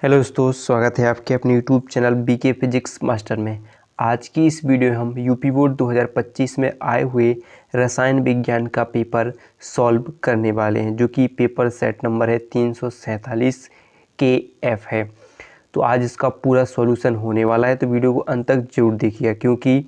Hello दोस्तों, स्वागत है आपके अपने YouTube channel BK physics master में। आज की इस वीडियो में हम यूपी बोर्ड 2025 में आए हुए रसायन विज्ञान का पेपर सॉल्व करने वाले हैं, जो कि पेपर सेट नंबर है 347 KF है। तो आज इसका पूरा सॉल्यूशन होने वाला है, तो वीडियो को अंत तक जरूर देखिएगा, क्योंकि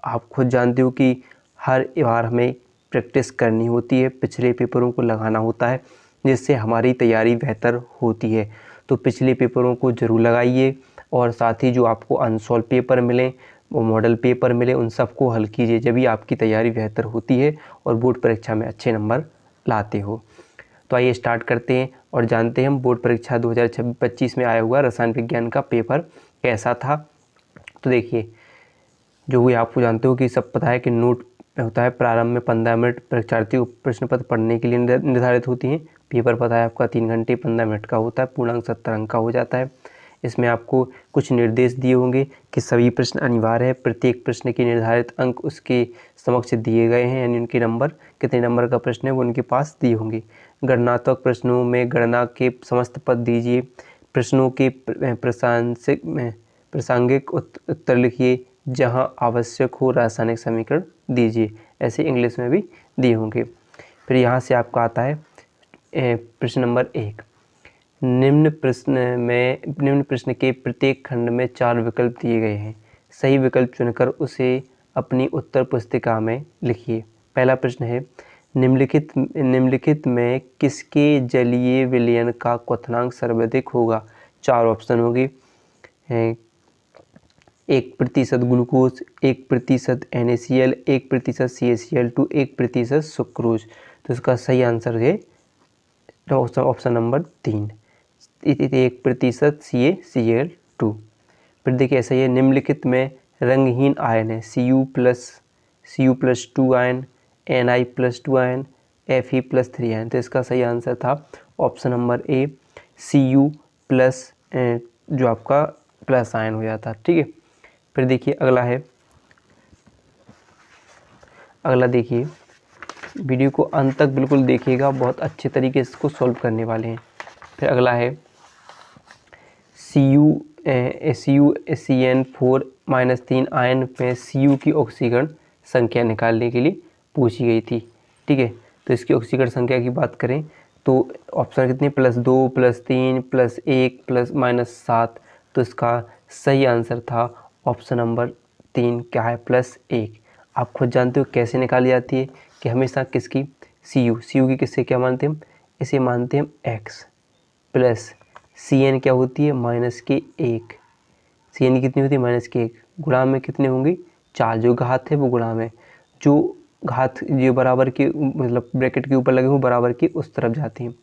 आप खुद जानते हो कि हर बार हमें प्रैक्टिस करनी होती है, पिछले पेपरों को लगाना होता है, जिससे हमारी तैयारी बेहतर होती है। तो पिछले पेपरों को ज़रूर लगाइए और साथ ही जो आपको अनसॉल्व पेपर मिले, वो मॉडल पेपर मिले, उन सबको हल कीजिए, जब भी आपकी तैयारी बेहतर होती है और बोर्ड परीक्षा में अच्छे नंबर लाते हो। तो आइए स्टार्ट करते हैं और जानते हैं हम बोर्ड परीक्षा 2025 में आया हुआ रसायन विज्ञान का पेपर कैसा था। तो देखिए, जो भी आपको जानते हो कि सब पता है कि नोट होता है, प्रारंभ में 15 मिनट परीक्षार्थी को प्रश्न पत्र पढ़ने के लिए निर्धारित होती हैं। पेपर पता है आपका 3 घंटे 15 मिनट का होता है, पूर्णांक 70 अंक का हो जाता है। इसमें आपको कुछ निर्देश दिए होंगे कि सभी प्रश्न अनिवार्य है, प्रत्येक प्रश्न के निर्धारित अंक उसके समक्ष दिए गए हैं, यानी उनके नंबर, कितने नंबर का प्रश्न है वो उनके पास दिए होंगे। गणनात्मक प्रश्नों में गणना के समस्त पद दीजिए, प्रश्नों के प्रासंगिक उत्तर लिखिए, जहां आवश्यक हो रासायनिक समीकरण दीजिए। ऐसे इंग्लिश में भी दिए होंगे। फिर यहाँ से आपका आता है प्रश्न नंबर 1। निम्न प्रश्न के प्रत्येक खंड में 4 विकल्प दिए गए हैं। सही विकल्प चुनकर उसे अपनी उत्तर पुस्तिका में लिखिए। पहला प्रश्न है, निम्नलिखित में किसके जलीय विलयन का क्वथनांक सर्वाधिक होगा। 4 ऑप्शन होंगे, 1% ग्लूकोज, 1% NaCl, 1% CaCl2, 1% सुक्रोज। तो इसका सही आंसर है ऑप्शन नंबर 3, 1% CaCl2। फिर देखिए ऐसा है, निम्नलिखित में रंगहीन आयन है, Cu+2 ion, Na+2 ion, Fe+3 ion. तो इसका सही आंसर था option number A, Cu plus, जो आपका प्लस आयन हो जाता है। ठीक है। फिर देखिए अगला देखिए, वीडियो को अंत तक बिल्कुल देखिएगा, बहुत अच्छे तरीके से इसको सॉल्व करने वाले हैं। फिर अगला है CuCN4-3 आयन में Cu की ऑक्सीकरण संख्या निकालने के लिए पूछी गई थी। ठीक है। तो इसकी ऑक्सीकरण संख्या की बात करें तो ऑप्शन कितने, +2, +3, +1, +-7। तो इसका सही आंसर था ऑप्शन नंबर 3, क्या है, +1। आप खुद जानते हो कैसे निकाली जाती है कि हमेशा किसकी, Cu की किससे क्या मानते हैं हम, इसे मानते हैं हम x, प्लस Cn क्या होती है, -1। Cn कितनी होती है, -1। गुणा में कितने होंगे, 4। जो घात है वो गुणा में, जो घात जो बराबर के मतलब ब्रैकेट के ऊपर लगे हुए बराबर की उस तरफ जाती हैं।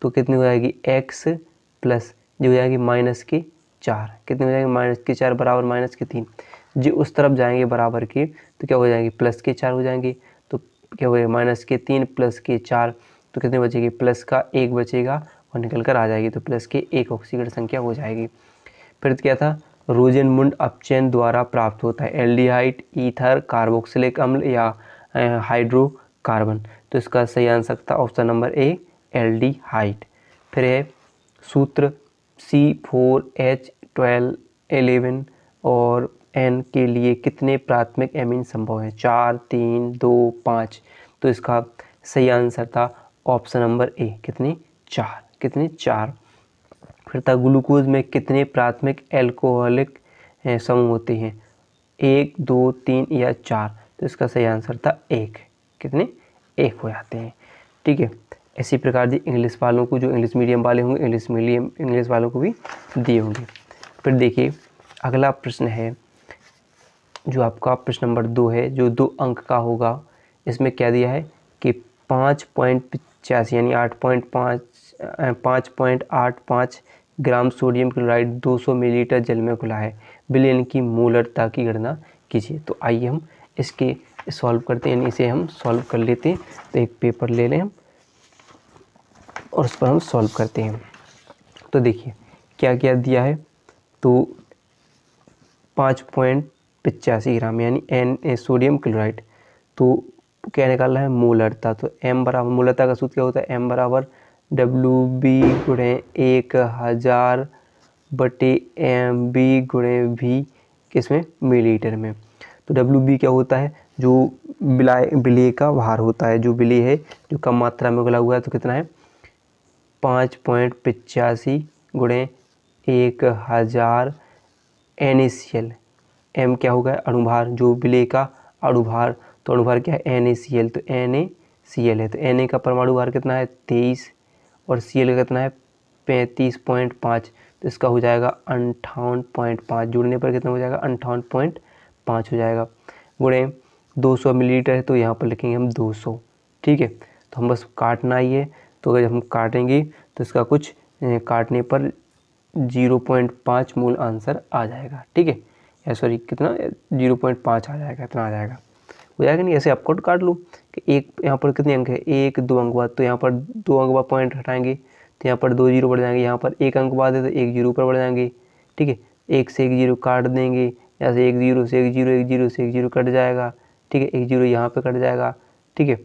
तो कितनी हो जाएगी, x प्लस जो हो जाएगी -4। कितनी हो जाएगी, -4 बराबर -3। जो उस तरफ जाएंगे बराबर के तो क्या हो जाएंगे, +4 हो जाएंगे। तो क्या हो जाएगा, -3 +4। तो कितने बचेगी, +1 बचेगा और निकल कर आ जाएगी। तो +1 ऑक्सीकरण संख्या हो जाएगी। फिर क्या था, रोजेनमुंड अपचयन द्वारा प्राप्त होता है, एल्डिहाइड, ईथर, कार्बोक्सिलिक अम्ल या हाइड्रोकार्बन। तो इसका सही आंसर था ऑप्शन नंबर ए, एल्डिहाइड। फिर है सूत्र C4H1211 और N के लिए कितने प्राथमिक एमीन संभव हैं, 4, 3, 2, 5। तो इसका सही आंसर था ऑप्शन नंबर ए, कितने, 4। फिर था ग्लूकोज में कितने प्राथमिक एल्कोहलिक समूह होते हैं, 1, 2, 3 या 4। तो इसका सही आंसर था 1, कितने, 1 हो जाते हैं। ठीक है। इसी प्रकार से इंग्लिश वालों को, जो इंग्लिश मीडियम वाले होंगे, इंग्लिश वालों को भी दिए होंगे। फिर देखिए अगला प्रश्न है, जो आपका प्रश्न नंबर 2 है, जो 2 अंक का होगा। इसमें क्या दिया है कि 5.85 यानी 5.85 ग्राम सोडियम क्लोराइड 200 मिलीलीटर जल में घुला है, विलयन की मोलरता की गणना कीजिए। तो आइए हम इसके सॉल्व करते हैं, यानी इसे हम सॉल्व कर लेते हैं। तो एक पेपर ले लें हम और उस पर हम सॉल्व करते हैं। तो देखिए क्या क्या दिया है, तो 5.85 ग्राम यानी सोडियम क्लोराइड, तो क्या निकालना है, मोलरता। तो m बराबर, मोलरता का सूत्र क्या होता है, m बराबर WB × 1000 बटे MB गुणे V किसमें, मिलीलीटर में। तो WB क्या होता है, जो विलेय का भार होता है, जो विलेय है जो कम मात्रा में घुला हुआ है, तो कितना है 5.85 गुणे 1000 NaCl। M क्या होगा, अणुभार, जो विलेय का अणुभार, तो अणुभार क्या है NaCl, तो NaCl है, तो Na का परमाणु भार कितना है 23 और Cl का कितना है 35.5, तो इसका हो जाएगा 58.5, जुड़ने पर कितना हो जाएगा 58.5 हो जाएगा, गुणे 200 मिलीलीटर है, तो यहाँ पर लिखेंगे हम 200। ठीक है, तो हम बस काटना ही है, तो अगर हम काटेंगे तो इसका कुछ काटने पर 0.5 मूल आंसर आ जाएगा। ठीक है, या सॉरी कितना 0.5 आ जाएगा, इतना आ जाएगा, हो जाएगा नहीं। ऐसे आपको काट लो कि एक यहाँ पर कितने अंक है, 1 2 अंक बाद, तो यहाँ पर 2 अंक बाद पॉइंट हटाएंगे तो यहाँ पर 2 जीरो बढ़ जाएंगे, यहाँ पर 1 अंक बाद है तो 1 जीरो पर बढ़ जाएंगे। ठीक है, 1 से 1 जीरो काट देंगे, यहाँ से 1 जीरो से 1 जीरो, 1 जीरो से 1 जीरो कट जाएगा। ठीक है, 1 जीरो यहाँ पे कट जाएगा। ठीक है,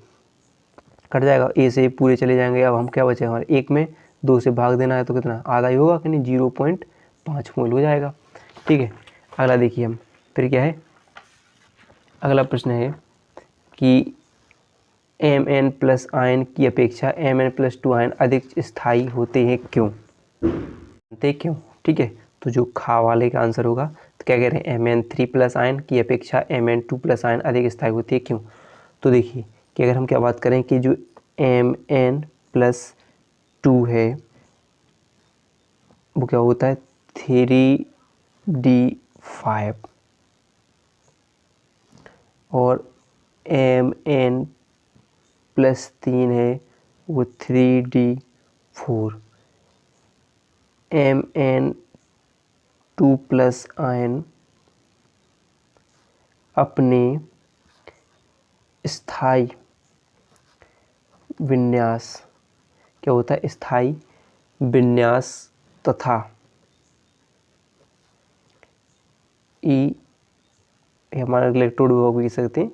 कट जाएगा, ए से पूरे चले जाएंगे। अब हम क्या बचे हमारे, 1 में 2 से भाग देना है तो कितना आधा ही होगा कि नहीं, 0.5 मोल हो जाएगा। ठीक है, अगला देखिए हम, फिर क्या है, अगला प्रश्न है कि Mn प्लस आयन की अपेक्षा Mn+2 आयन अधिक स्थायी होते हैं क्यों, जानते क्यों। ठीक है, तो जो खा वाले का आंसर होगा, तो क्या कह रहे हैं Mn3 प्लस आयन की अपेक्षा Mn2 प्लस आयन अधिक स्थायी होती है क्यों। तो देखिए कि अगर हम क्या बात करें कि जो Mn+2 है वो क्या होता है 3d5 और Mn+3 है वो 3d4। Mn2 प्लस आयन अपने स्थायी विन्यास, क्या होता है स्थायी विन्यास तथा हमारा इलेक्ट्रोड विभव भी कह सकते हैं,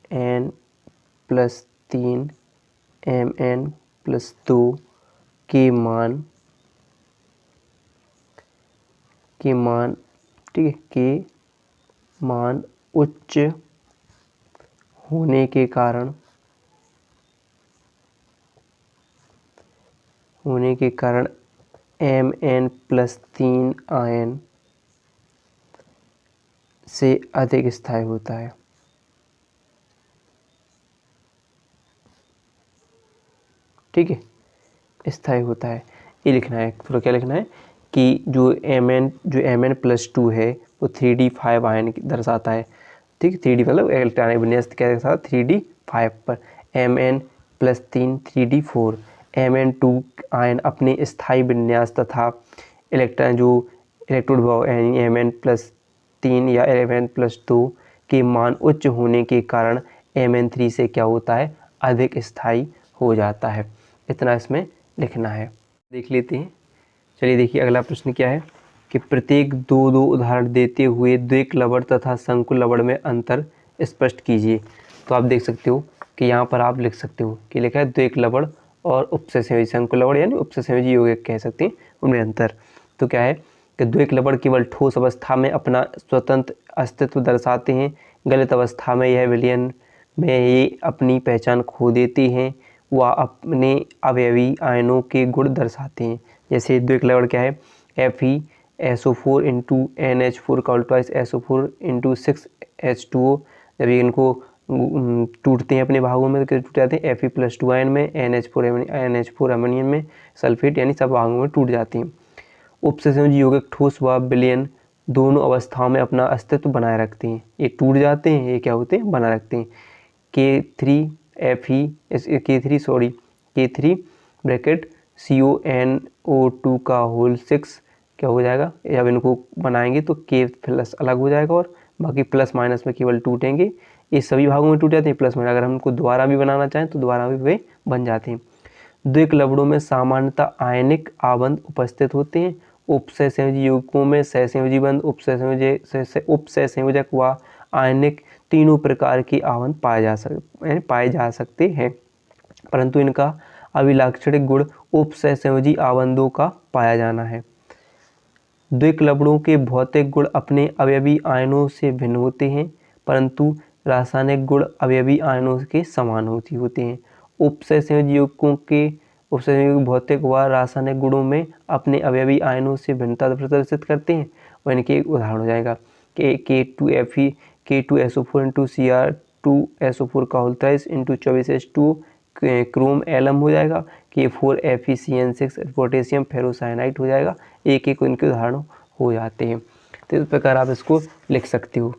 Mn+3 Mn+2 के मान ठीक है, के मान उच्च होने के कारण Mn+3 आयन से अधिक स्थायी होता है। ठीक है, स्थायी होता है, ये लिखना है। थोड़ा क्या लिखना है कि जो Mn+2 है वो 3d5 आयन दर्शाता है। ठीक है, 3d मतलब इलेक्ट्रॉनिक विन्यास क्या दर्शाता है 3d5 पर, Mn+3 3d4। Mn2 आयन अपने स्थायी विन्यास तथा इलेक्ट्रोड विभव यानी Mn+3 या Mn+2 के मान उच्च होने के कारण Mn3 से क्या होता है अधिक स्थायी हो जाता है। इतना इसमें लिखना है, देख लेते हैं। चलिए देखिए अगला प्रश्न क्या है कि प्रत्येक दो उदाहरण देते हुए द्विक लवण तथा संकुल लवण में अंतर स्पष्ट कीजिए। तो आप देख सकते हो कि यहाँ पर आप लिख सकते हो कि लिखा है द्विक लवण और उपसे संयोजी संकुल लवण यानी उपसे संयोजी यौगिक कह सकते हैं, उनमें अंतर। तो क्या है कि द्विक लवण केवल ठोस अवस्था में अपना स्वतंत्र अस्तित्व दर्शाते हैं, गलित अवस्था में यह विलयन में ये अपनी पहचान खो देते हैं, वह अपने अवयवी आयनों के गुण दर्शाते हैं। जैसे द्विक लवण क्या है FeSO4 इंटू NH4 का उल्टा SO4 इंटू 6H2O, जब ये इनको टूटते हैं अपने भागों में तो टूट जाते हैं Fe+2 आयन में, NH4 अमोनियम में, सल्फेट यानी सब भागों में टूट जाते हैं। उपसे संयोजी यौगिक ठोस व विलयन दोनों अवस्थाओं में अपना अस्तित्व बनाए रखते हैं। ये टूट जाते हैं, ये क्या होते हैं बनाए रखते हैं। K3 ब्रैकेट CONO2 का होल 6 क्या हो जाएगा, जब इनको बनाएंगे तो K प्लस अलग हो जाएगा और बाकी प्लस माइनस में केवल टूटेंगे। ये सभी भागों में टूट जाते हैं प्लस माइनस, अगर हम इनको दोबारा भी बनाना चाहें तो दोबारा भी वे बन जाते हैं। द्विक लवणों में सामान्यतः आयनिक आबंध उपस्थित होते हैं। उपसय संयोजी यौगिकों में सहसंयोजी बंध, उपसय संयोजक व आयनिक तीनों प्रकार के आबंध पाए जा सकते हैं, परंतु इनका अभिलाक्षणिक गुण उपसय संयोजी आबंधों का पाया जाना है। द्विक लवणों के भौतिक गुण अपने अवयवी आयनों से भिन्न होते हैं, परंतु रासायनिक गुण अवयवी आयनों के समान होते हैं। उपसंयोजी यौगिकों के उपसंयोजी भौतिक व रासायनिक गुणों में अपने अवयवी आयनों से भिन्नता प्रदर्शित करते हैं। और इनके एक उदाहरण हो जाएगा K2Fe K2SO4 इंटू Cr2SO4 का whole 23 into 24H2 Chrome alum हो जाएगा, K4FeCN6 पोटेशियम फेरोसाइनाइड हो जाएगा। एक एक इनके उदाहरण हो जाते हैं। तो इस प्रकार आप इसको लिख सकते हो।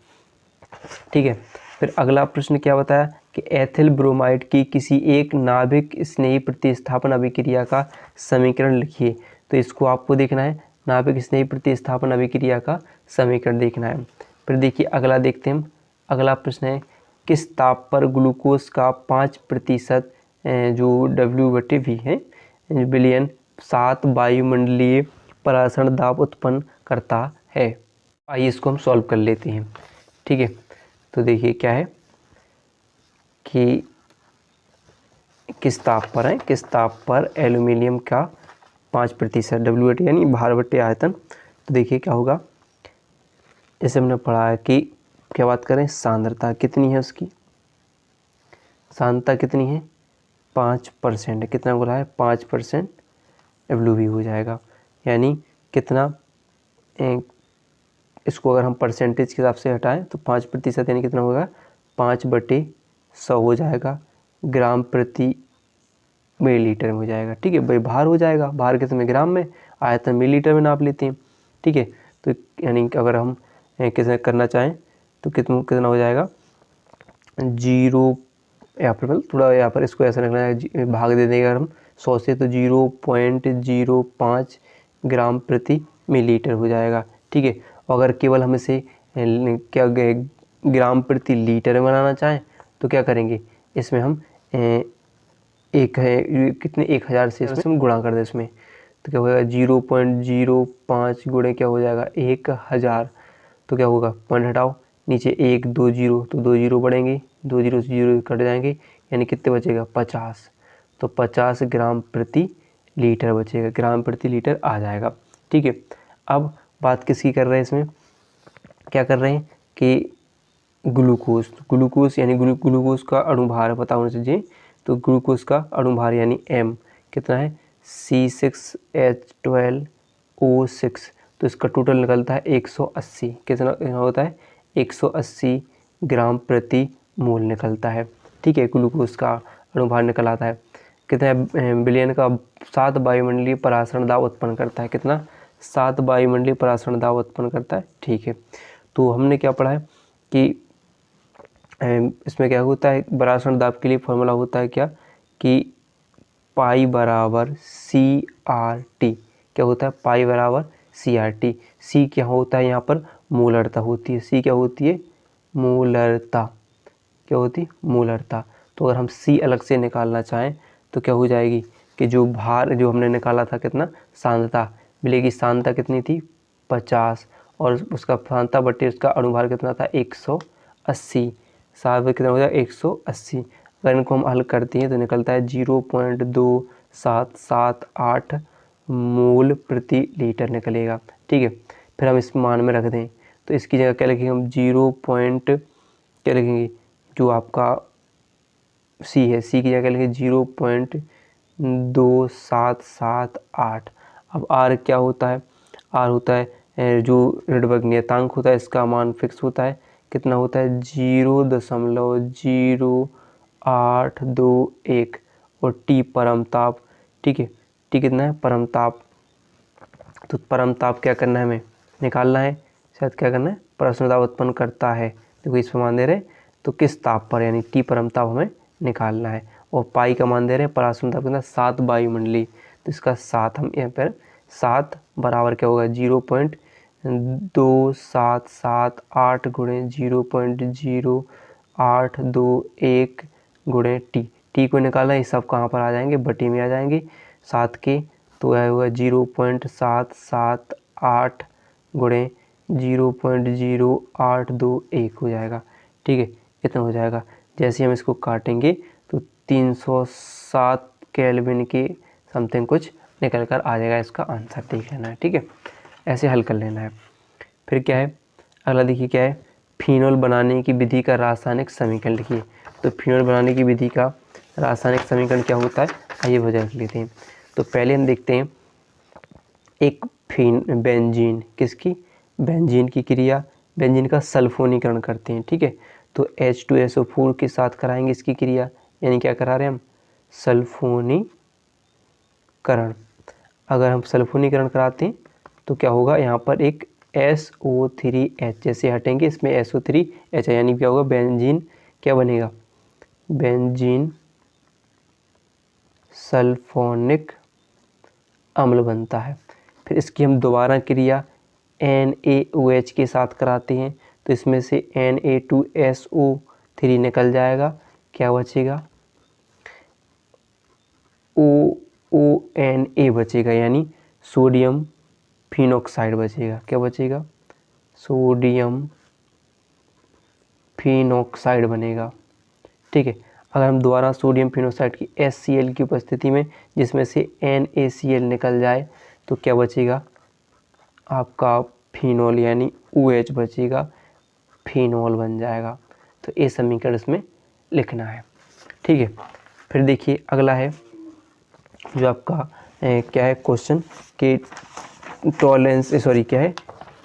ठीक है, फिर अगला प्रश्न क्या बताया कि एथिल ब्रोमाइड की किसी एक नाभिक स्नेही प्रतिस्थापन अभिक्रिया का समीकरण लिखिए। तो इसको आपको देखना है, नाभिक स्नेही प्रतिस्थापन अभिक्रिया का समीकरण देखना है। फिर देखिए अगला देखते हैं हम। अगला प्रश्न है किस ताप पर ग्लूकोज का 5% जो W/V है बिलियन 7 वायुमंडलीय परासरण दाब उत्पन्न करता है। आइए इसको हम सॉल्व कर लेते हैं। ठीक है, तो देखिए क्या है कि किस ताप पर है, किस ताप पर एल्यूमिनियम का 5% W/T यानी भार बटे आयतन। तो देखिए क्या होगा, जैसे हमने पढ़ा है कि क्या बात करें, सांद्रता कितनी है उसकी, सांद्रता कितनी है 5%। कितना बोला है 5% W/V हो जाएगा, यानी कितना इसको अगर हम परसेंटेज के हिसाब से हटाएं तो 5% यानी कितना होगा 5/100 हो जाएगा, ग्राम प्रति मिलीलीटर में हो जाएगा। ठीक है भाई, भार हो जाएगा, भार कितने में ग्राम में, आयतन मिलीलीटर में नाप लेते हैं। ठीक है, तो यानी अगर हम कितना करना चाहें तो कितना हो जाएगा 0, यहाँ पर मतलब थोड़ा यहाँ पर इसको ऐसा रखना है, भाग दे देंगे अगर हम 100 से तो 0.05 ग्राम प्रति मिलीलीटर हो जाएगा। ठीक है, अगर केवल हम इसे क्या ग्राम प्रति लीटर में बनाना चाहें तो क्या करेंगे, इसमें हम एक है कितने 1000 से इसमें गुणा कर दें इसमें, तो क्या होगा 0.05 गुणे क्या हो जाएगा 1000। तो क्या होगा पॉइंट हटाओ, नीचे 1 2 0 तो 2 0 बढ़ेंगे, 2 0 से 0 कट जाएंगे, यानी कितने बचेगा 50। तो 50 ग्राम प्रति लीटर बचेगा, ग्राम प्रति लीटर आ जाएगा। ठीक है, अब बात किसकी कर रहे हैं, इसमें क्या कर रहे हैं कि ग्लूकोज यानी ग्लूकोज का अणुभार पता होना चाहिए। तो ग्लूकोज का अणुभार यानी M कितना है C6H12O6, तो इसका टोटल निकलता है 180। कितना होता है 180 ग्राम प्रति मोल निकलता है। ठीक है, ग्लूकोज का अणुभार निकल आता है, कितना बिलियन का 7 वायुमंडलीय परासरण दाब उत्पन्न करता है, कितना 7 वायुमंडलीय परासरण दाब उत्पन्न करता है। ठीक है, तो हमने क्या पढ़ा है कि इसमें क्या होता है, परासरण दाब के लिए फॉर्मूला होता है क्या कि पाई बराबर CRT। क्या होता है पाई बराबर CRT। C क्या होता है यहाँ पर मोलरता होती है, C क्या होती है मोलरता, क्या होती है मोलरता। तो अगर हम C अलग से निकालना चाहें तो क्या हो जाएगी कि जो भार जो हमने निकाला था कितना सांद्रता मिलेगी, सांद्रता कितनी थी 50 और उसका सांद्रता बटे उसका अणुभार कितना था 180, सात कितना हो जाएगा 180। अगर इनको हम हल करते हैं तो निकलता है 0.2778 मोल प्रति लीटर निकलेगा। ठीक है, फिर हम इस मान में रख दें तो इसकी जगह क्या लिखेंगे हम क्या लिखेंगे, जो आपका C है C की जगह लिखेंगे 0.2778। अब R क्या होता है, R होता है जो रेडबर्ग नियतांक होता है, इसका मान फिक्स होता है, कितना होता है 0.0821 और T परम ताप। ठीक है, T कितना है परम ताप, तो परम ताप क्या करना है हमें निकालना है, शायद क्या करना है परासरण दाब उत्पन्न करता है। देखो इस पर मान दे रहे हैं तो किस ताप पर यानी T परम ताप हमें निकालना है, और पाई का मान दे रहे हैं परासरण दाब कितना 7 वायुमंडलीय, तो इसका 7 हम यहाँ पर 7 बराबर क्या होगा 0.2778 गुणे 0.0821 गुणे टी को निकालना, ये सब कहाँ पर आ जाएंगे बटी में आ जाएंगे 7 के, तो यह हुआ 0.778 गुणे 0.0821 हो जाएगा। ठीक है, इतना हो जाएगा। जैसे हम इसको काटेंगे तो 307 केल्विन के समथिंग कुछ निकल कर आ जाएगा, इसका आंसर देख लेना है। ठीक है, ऐसे हल कर लेना है। फिर क्या है अगला, देखिए क्या है, फिनोल बनाने की विधि का रासायनिक समीकरण लिखिए। तो फिनोल बनाने की विधि का रासायनिक समीकरण क्या होता है, आइए वजह रख लेते हैं। तो पहले हम देखते हैं एक बेंजीन, किसकी, बेंजीन की क्रिया, बेंजीन का सल्फोनीकरण करते हैं, ठीक है। तो H2SO4 के साथ कराएंगे इसकी क्रिया, यानी क्या करा रहे हैं हम, सल्फोनीकरण। अगर हम सल्फोनीकरण कराते हैं तो क्या होगा, यहाँ पर एक SO3H जैसे हटेंगे, इसमें SO3H है, यानी क्या होगा, बेंजीन क्या बनेगा, बेंजीन सल्फोनिक अम्ल बनता है। फिर इसकी हम दोबारा क्रिया NaOH के साथ कराते हैं, तो इसमें से Na2SO3 निकल जाएगा, क्या बचेगा, OONA बचेगा, यानी सोडियम फिनॉक्साइड बचेगा। क्या बचेगा, सोडियम फिनॉक्साइड बनेगा, ठीक है। अगर हम दोबारा सोडियम फिनॉक्साइड की HCl की उपस्थिति में, जिसमें से NaCl निकल जाए, तो क्या बचेगा आपका फिनोल, यानी OH बचेगा, फिनोल बन जाएगा। तो ये समीकरण इसमें लिखना है, ठीक है। फिर देखिए अगला है जो आपका क्या है क्वेश्चन कि टॉलरेंस क्या है,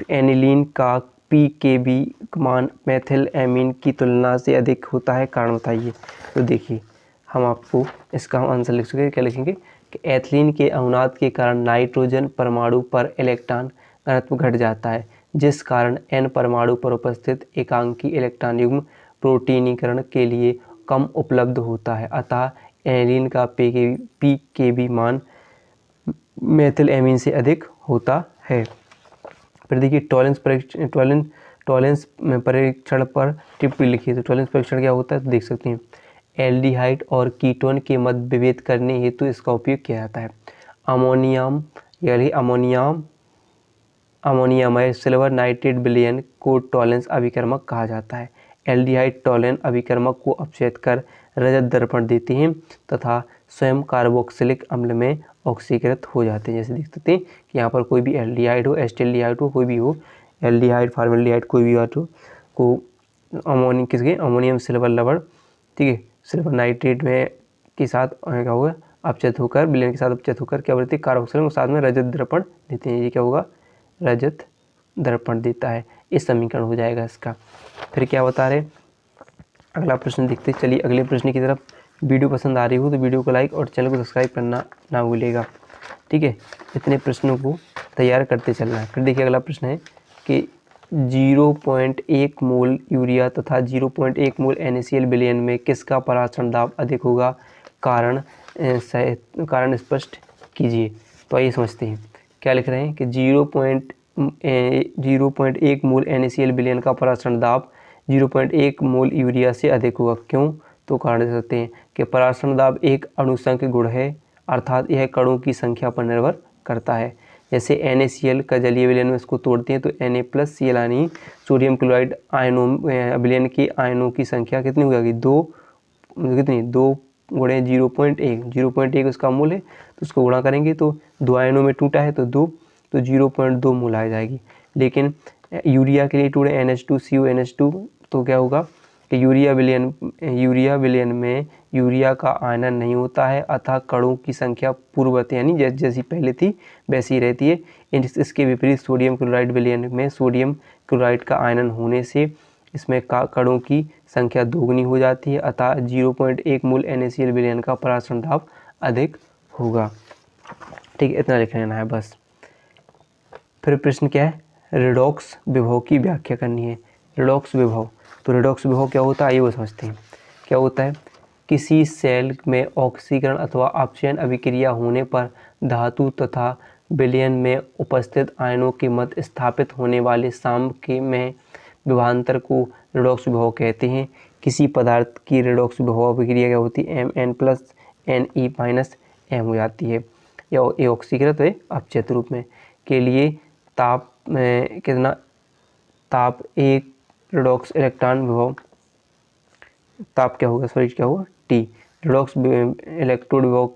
एनिलीन का pKb मान मेथिल एमीन की तुलना से अधिक होता है, कारण बताइए। तो देखिए हम आपको इसका हम आंसर लिख चुके हैं, क्या लिखेंगे कि एथिलीन के अनुनाद के कारण नाइट्रोजन परमाणु पर इलेक्ट्रॉन घनत्व घट जाता है, जिस कारण N परमाणु पर उपस्थित एकांकी इलेक्ट्रॉन युग्म प्रोटीनीकरण के लिए कम उपलब्ध होता है। अतः एनिलीन का pKb मान मेथिल एमीन से अधिक होता है। फिर देखिए टॉलरेंस परीक्षण पर टिप्पणी लिखिए। तो टॉलरेंस परीक्षण क्या होता है, तो देख सकते हैं एल्डिहाइड और कीटोन के मध्य विभेद करने हेतु इसका उपयोग किया जाता है। अमोनियम यानी अमोनियमय सिल्वर नाइट्रेट विलयन को टॉलरेंस अभिकर्मक कहा जाता है। एल्डिहाइड टॉलरेंस अभिकर्मक को अपचयित कर रजत दर्पण देते हैं तथा स्वयं कार्बोक्सिलिक अम्ल में ऑक्सीकृत हो जाते हैं। जैसे देख सकते हैं कि यहाँ पर कोई भी एल्डिहाइड हो, एस्टेल्डिहाइड हो, कोई भी हो, एल्डिहाइड फार्मेल्डिहाइड कोई भी बात हो, को अमोनियम सिल्वर लवण, ठीक है, सिल्वर नाइट्रेट में के साथ क्या होगा, अपचयित होकर विलयन के साथ अपचयित होकर क्या बोलते हैं, कार्बोक्सिलिक, साथ में रजत दर्पण देते हैं। ये क्या होगा, रजत दर्पण देता है। इस समीकरण हो जाएगा इसका। फिर क्या बता रहे, अगला प्रश्न देखते चलिए अगले प्रश्न की तरफ। वीडियो पसंद आ रही हो तो वीडियो को लाइक और चैनल को सब्सक्राइब करना ना भूलिएगा, ठीक है। इतने प्रश्नों को तैयार करते चलना है। फिर देखिए अगला प्रश्न है कि 0.1 मोल यूरिया तथा 0.1 मोल NaCl विलयन में किसका पराक्षण दाब अधिक होगा, कारण स्पष्ट कीजिए। तो आइए समझते हैं क्या लिख रहे हैं कि 0.1 मोल NaCl विलयन का पराक्षण दाब 0.1 मोल यूरिया से अधिक होगा। क्यों, तो कारण दे सकते हैं कि पराक्षण दाब एक अणुसंख्य गुण है, अर्थात यह कणों की संख्या पर निर्भर करता है। जैसे NaCl का जलीय विलयन में इसको तोड़ते हैं तो Na+Cl यानी सोडियम क्लोराइड आयनों विलयन के आयनों की संख्या कितनी हो जाएगी, 2 गुणे 0.1 उसका मूल है, तो उसको गुणा करेंगे तो 2 आयनों में टूटा है तो 2, तो 0.2 मोल आ जाएगी। लेकिन यूरिया के लिए टूटे NH2CO NH2, तो क्या होगा कि यूरिया विलयन में यूरिया का आयनन नहीं होता है, अतः कणों की संख्या पूर्ववत यानी जैसी पहले थी वैसी ही रहती है। इसके विपरीत सोडियम क्लोराइड विलयन में सोडियम क्लोराइड का आयनन होने से इसमें कणों की संख्या दोगुनी हो जाती है, अतः 0.1 मोल NaCl विलयन का पराक्षण दाब अधिक होगा, ठीक है। इतना लिख लेना है बस। फिर प्रश्न क्या है, रेडॉक्स विभव की व्याख्या करनी है। रेडॉक्स विभव, तो रेडॉक्स विभव क्या होता है आइए वो समझते हैं। क्या होता है, किसी सेल में ऑक्सीकरण अथवा अपचयन अभिक्रिया होने पर धातु तथा विलयन में उपस्थित आयनों के मध्य स्थापित होने वाले साम्य में विभवांतर को रेडॉक्स विभव कहते हैं। किसी पदार्थ की रेडॉक्स विभव अभिक्रिया क्या होती है, Mn+Ne- हो जाती है, या ये ऑक्सीकृत है अपचयित रूप में के लिए ताप में कितना, ताप एक रेडॉक्स इलेक्ट्रॉन विभव, ताप क्या होगा, क्या होगा T, रेडॉक्स इलेक्ट्रोड विभव,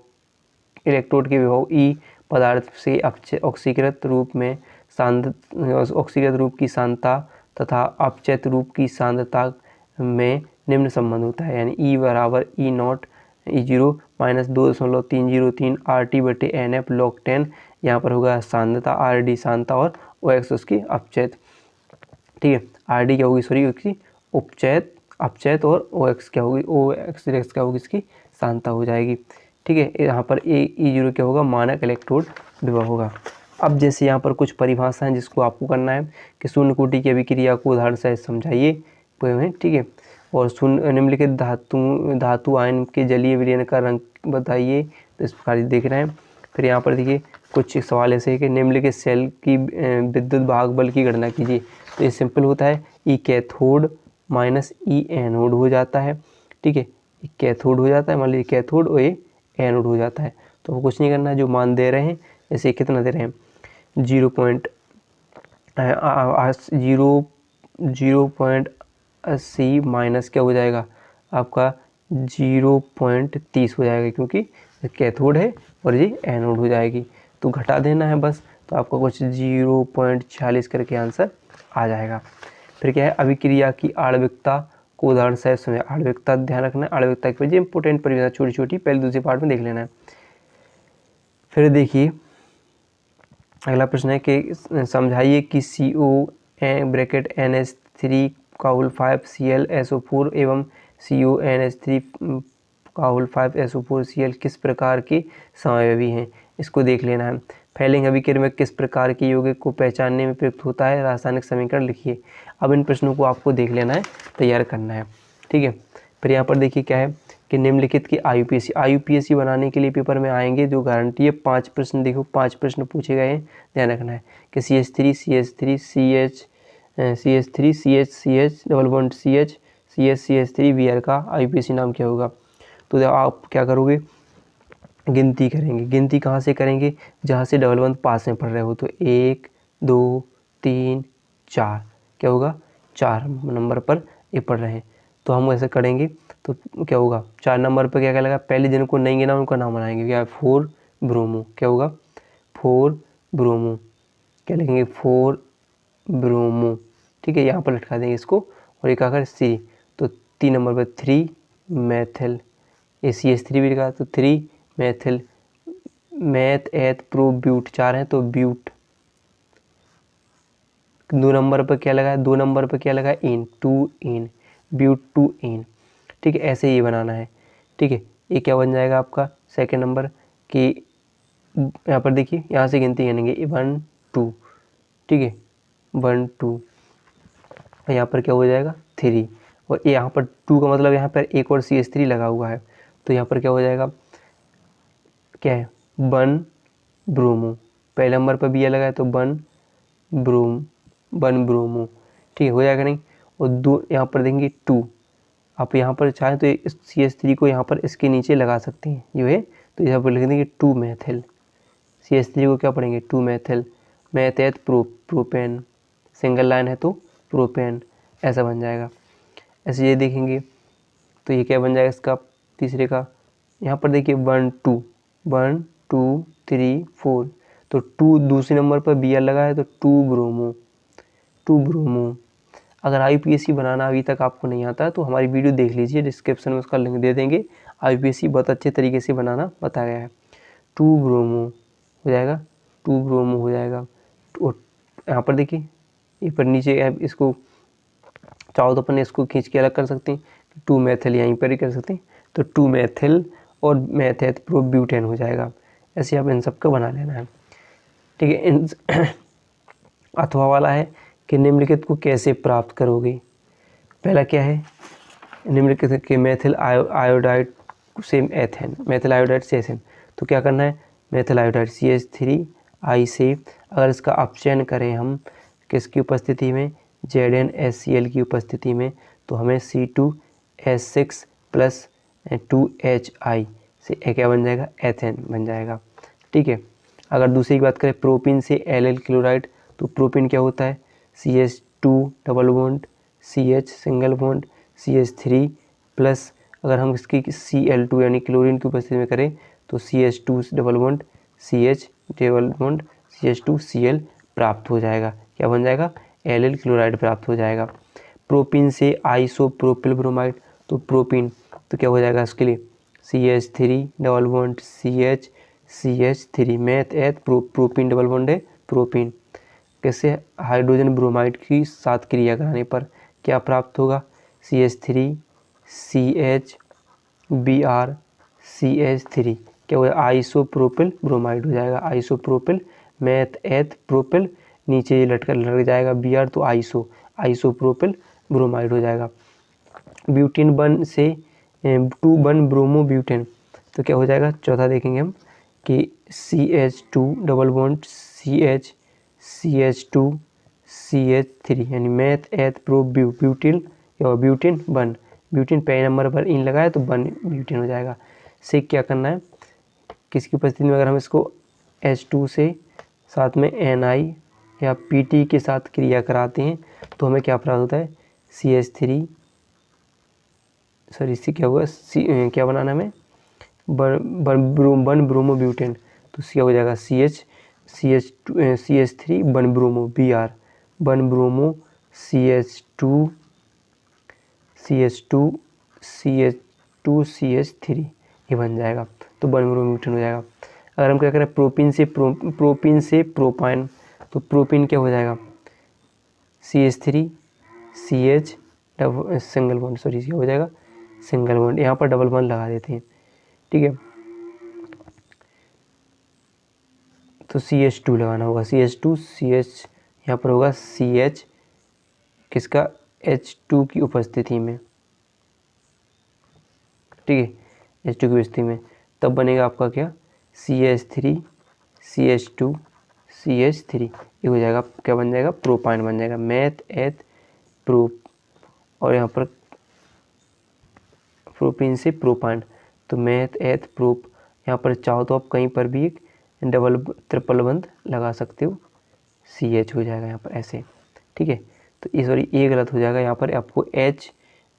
इलेक्ट्रोड के विभव E पदार्थ से ऑक्सीकृत रूप में ऑक्सीकृत रूप की सांद्रता तथा अपचयित रूप की सांद्रता में निम्न संबंध होता है, यानी E बराबर E0 E0 minus 2.303 RT/NF log 10। यहाँ पर होगा सांद्रता, RD सांद्रता और OX उसकी अपचयित। ठीक है, RD क्या होगी, सॉरी उसकी उपचयित अपचयित, और OX क्या होगी, OX क्या होगी, इसकी सांद्रता हो जाएगी। ठीक है, यहाँ पर E0 क्या होगा, मानक इलेक्ट्रोड विभव होगा। अब जैसे यहाँ पर कुछ परिभाषा हैं जिसको आपको करना है कि शून्य कोटि की अभिक्रिया को उदाहरण से समझाइए। ठीक है, और निम्नलिखित धातु आयन के जलीय विलयन का रंग बताइए। तो इस प्रकार देख रहे हैं। फिर यहाँ पर देखिए कुछ सवाल ऐसे है कि निम्नलिखित सेल की विद्युत भाग बल की गणना कीजिए। तो ये सिंपल होता है, ई कैथोड माइनस ई एनोड हो जाता है। ठीक है, कैथोड हो जाता है, मान लीजिए कैथोड और ये एनोड हो जाता है। तो कुछ नहीं करना है, जो मान दे रहे हैं जैसे कितना दे रहे हैं 0.80 माइनस क्या हो जाएगा आपका 0.30 हो जाएगा, क्योंकि कैथोड है और ये एनोड हो जाएगी। तो घटा देना है बस, तो आपका कुछ 0.46 करके आंसर आ जाएगा। फिर क्या है, अभिक्रिया की आणविकता को उदाहरण से समझ। आणविकता ध्यान रखना है, आणविकता की वजह इंपोर्टेंट परिभाषा छोटी छोटी पहले दूसरे पार्ट में देख लेना है। फिर देखिए अगला प्रश्न है कि समझाइए कि CO bracket NH3 cowl 5 ClSO4 एवं CO NH3 cowl 5 SO4 Cl किस प्रकार के समअवयवी हैं। इसको देख लेना है। फैलिंग अभिक्रिया में किस प्रकार के यौगिक को पहचानने में प्रयुक्त होता है, रासायनिक समीकरण लिखिए। अब इन प्रश्नों को आपको देख लेना है, तैयार करना है। ठीक है, फिर यहाँ पर देखिए क्या है कि निम्नलिखित की IUPAC बनाने के लिए पेपर में आएंगे, जो गारंटी है 5 प्रश्न। देखो 5 प्रश्न पूछे गए हैं, ध्यान रखना है कि CH3 CH3 CH3 CH double bond CH CH3 Br का IUPAC नाम क्या होगा। तो आप क्या करोगे, गिनती करेंगे। गिनती कहाँ से करेंगे, जहाँ से डबल बॉन्ड पास में पढ़ रहे हो। तो 1 2 3 4 क्या होगा, 4 नंबर पर ये पढ़ रहे हैं, तो हम ऐसे करेंगे। तो क्या होगा, 4 नंबर पर क्या लगा, पहले जिनको नहीं गिना उनका नाम बनाएंगे। क्या है, 4 ब्रोमो, क्या होगा 4 ब्रोमो, क्या लिखेंगे 4 ब्रोमो। ठीक है, यहाँ पर लटका देंगे इसको, और एक आकर C। तो 3 नंबर पर 3 मैथिल, ये CH3 भी लिखा, तो 3 मैथिल, मैथ एथ प्रो ब्यूट 4 है तो ब्यूट। 2 नंबर पर क्या लगा है, 2 नंबर पर क्या लगा है, इन 2 इन ब्यूट 2 इन। ठीक है, ऐसे ये बनाना है। ठीक है, ये क्या बन जाएगा आपका सेकंड नंबर कि यहाँ पर देखिए, यहाँ से गिनती गिनेंगे 1 2। ठीक है, 1 2, यहाँ पर क्या हो जाएगा 3, और यहाँ पर 2 का मतलब यहाँ पर एक और CH3 लगा हुआ है, तो यहाँ पर क्या हो जाएगा, क्या है 1 ब्रोमो। पहले नंबर पर भी ये लगा है तो 1 ब्रोमो। ठीक है, हो जाएगा नहीं। और 2 यहाँ पर देंगे 2। आप यहाँ पर चाहें तो इस CH3 को यहाँ पर इसके नीचे लगा सकते हैं, ये है। तो यहाँ पर लिख देंगे 2 मैथिल। CH3 को क्या पढ़ेंगे 2 मैथिल, मैथेट प्रोपेन, सिंगल लाइन है तो प्रोपेन, ऐसा बन जाएगा। ऐसे ये देखेंगे तो ये क्या बन जाएगा इसका तीसरे का, यहाँ पर देखिए 1 2 1 2 3 4, तो 2 दूसरे नंबर पर Br लगा है तो 2 ब्रोमो। अगर IUPAC बनाना अभी तक आपको नहीं आता है तो हमारी वीडियो देख लीजिए, डिस्क्रिप्शन में उसका लिंक दे देंगे। IUPAC बहुत अच्छे तरीके से बनाना बताया गया है। 2 ब्रोमो हो जाएगा, 2 ब्रोमो हो जाएगा। और यहाँ पर देखिए ये पर नीचे इसको चाहो तो अपन इसको खींच के अलग कर सकते हैं, 2 मैथिल यहीं पर ही कर सकते हैं, तो 2 मैथिल और मैथेट प्रोब्यूटेन हो जाएगा। ऐसे आप इन सब को बना लेना है। ठीक है, इन अथवा वाला है कि निम्नलिखित को कैसे प्राप्त करोगे। पहला क्या है, निम्नलिखित के मेथिल आयोडाइड से एथेन, मेथिल आयोडाइड से एथेन। तो क्या करना है, मेथिल आयोडाइड CH3I से अगर इसका अपचयन करें हम किसकी उपस्थिति में, ZnHCl की उपस्थिति में, तो हमें C2H6 प्लस 2HI से क्या बन जाएगा, एथेन बन जाएगा। ठीक है, अगर दूसरी बात करें प्रोपिन सेLl क्लोराइड, तो प्रोपिन क्या होता है CH2 double bond CH single bond CH3 plus अगर हम इसकी Cl2 यानी क्लोरीन की उपस्थिति में करें तो CH2 double bond CH double bond CH2 Cl प्राप्त हो जाएगा। क्या बन जाएगा? Al क्लोराइड प्राप्त हो जाएगा। प्रोपीन से आइसोप्रोपिल ब्रोमाइड, तो प्रोपीन तो क्या हो जाएगा इसके लिए? CH3 double bond CH3 math एथ प्रोपीन डबल बॉन्ड है प्रोपीन। कैसे? हाइड्रोजन ब्रोमाइड की साथ क्रिया कराने पर क्या प्राप्त होगा? CH3 CH Br CH3 क्या हो जाएगा? आइसोप्रोपिल ब्रोमाइड हो जाएगा। आइसोप्रोपिल मैथ एथ प्रोपिल, नीचे ये लटक जाएगा Br, तो आइसोप्रोपिल ब्रोमाइड हो जाएगा। ब्यूटेन वन से 2 ब्रोमो ब्यूटेन, तो क्या हो जाएगा? चौथा देखेंगे हम कि CH2 double bond CH2 CH3 यानी मैथ एथ प्रो ब्यूटिल या ब्यूटेन वन। ब्यूटेन पहले नंबर पर इन लगाया तो वन ब्यूटेन हो जाएगा। से क्या करना है? किसकी उपस्थिति में अगर हम इसको H2 से साथ में Ni या Pt के साथ क्रिया कराते हैं तो हमें क्या प्राप्त होता है? CH3 सर इससे क्या होगा? क्या बनाना हमें? वन ब्रोमो ब्यूटेन, तो क्या हो जाएगा? CH3 one bromo Br one bromo CH2 CH3 ये बन जाएगा, तो वन ब्रोमो ब्यूटेन हो जाएगा। अगर हम क्या करें प्रोपीन से प्रोपाइन, तो प्रोपीन क्या हो जाएगा? CH3 CH single bond, sorry क्या हो जाएगा? सिंगल बॉन्ड, यहाँ पर डबल बॉन्ड लगा देते हैं, ठीक है। तो CH2 लगाना होगा, CH2 CH यहाँ पर होगा CH किसका? H2 की उपस्थिति में, ठीक है, H2 की उपस्थिति में, तब बनेगा आपका क्या? CH3 CH2 CH3 ये हो जाएगा, क्या बन जाएगा? प्रोपाइन बन जाएगा। मैथ एथ प्रोप, और यहाँ पर प्रोपीन से प्रोपाइन, तो मैथ एथ प्रोप। यहाँ पर चाहो तो आप कहीं पर भी एक डबल ट्रिपल बंद लगा सकते हो, CH हो जाएगा यहाँ पर ऐसे, ठीक है। तो ये सॉरी ये गलत हो जाएगा, यहाँ पर आपको H,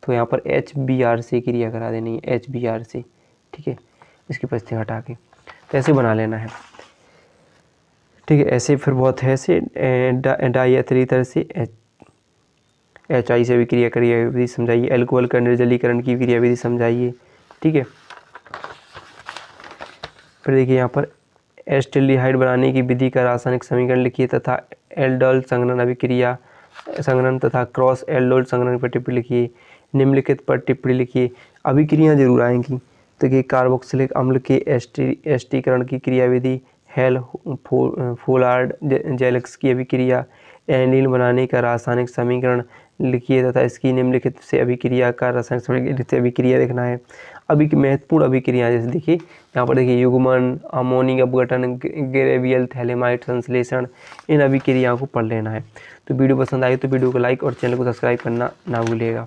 तो यहाँ पर HBr से क्रिया करा देनी है, HBr से, ठीक है, इसकी उपस्थिति हटा के, तो ऐसे बना लेना है, ठीक है। ऐसे फिर बहुत है, ऐसे डाईएथर से HI से भी क्रिया विधि समझाइए, अल्कोहल का निर्जलीकरण की क्रिया विधि समझाइए, ठीक है। फिर देखिए यहाँ पर एस्टेल्डिहाइड बनाने की विधि का रासायनिक समीकरण लिखिए तथा एल्डोल संघनन अभिक्रिया संघनन तथा क्रॉस एल्डोल संघनन पर टिप्पणी लिखिए। निम्नलिखित पर टिप्पणी लिखिए। अभिक्रियाएं जरूर आएंगी, तो ये कार्बोक्सिलिक अम्ल के एस्टीकरण की क्रियाविधि, हेल फोलार्ड जेलिक्स की अभिक्रिया, एनिलीन बनाने का रासायनिक समीकरण लिखिए तथा इसकी निम्नलिखित से अभिक्रिया का रासायनिक समीकरण से अभिक्रिया देखना है। अभी की महत्वपूर्ण अभिक्रिया जैसे देखिए यहाँ पर देखिए युग्मन, अमोनिक अपघटन, ग्रेवियल थैलेमाइड संश्लेषण, इन अभिक्रियाओं को पढ़ लेना है। तो वीडियो पसंद आई तो वीडियो को लाइक और चैनल को सब्सक्राइब करना ना भूलिएगा।